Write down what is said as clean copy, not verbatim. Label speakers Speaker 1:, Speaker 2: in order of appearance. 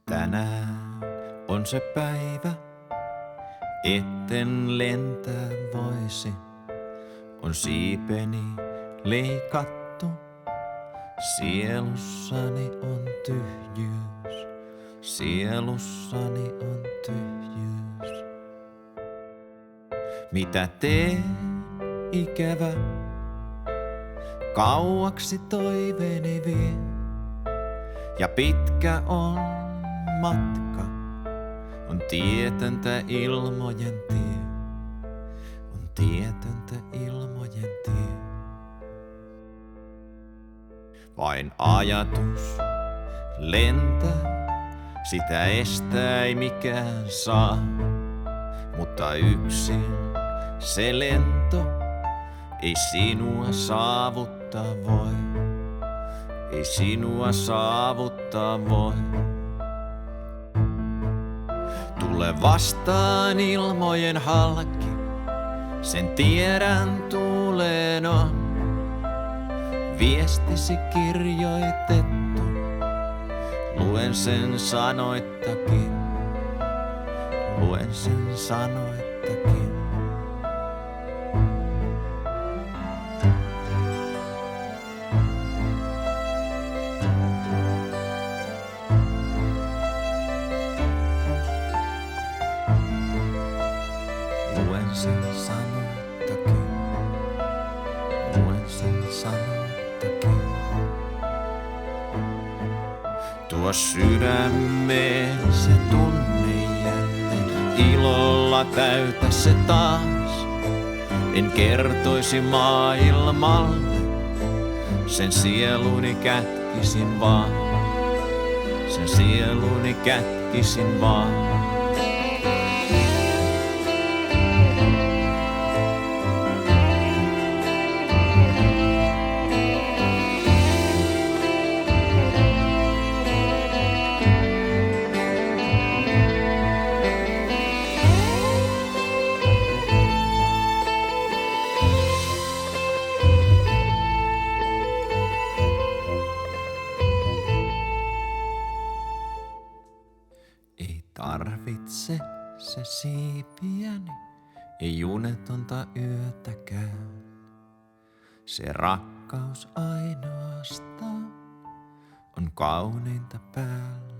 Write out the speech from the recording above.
Speaker 1: Tänään on se päivä, etten lentää voisi. On siipeni leikattu, sielussani on tyhjyys. Sielussani on tyhjyys. Mitä teen, ikävä? Kauaksi toiveeni vie. Ja pitkä on matka, on tietöntä ilmojen tie. On tietöntä ilmojen tie. Vain ajatus lentää, sitä estää ei mikään saa. Mutta yksin se lento ei sinua saavuttaa voi. Ei sinua saavuttaa voi. Tule vastaan ilmojen halki, sen tiedän tuleen on. Viestisi kirjoitettu, luen sen sanoittakin. Luen sen sanoittakin. Luen sen sanoittakin. Luen sen sanoittakin. Tuo sydämeen se tunne jälleen, ilolla täytä se taas. En kertoisi maailmalle, sen sieluni kätkisin vaan. Sen sieluni kätkisin vaan. Ei tarvitse se siipiäni, ei unetonta yötäkään. Se rakkaus ainoastaan on kauneinta päällä.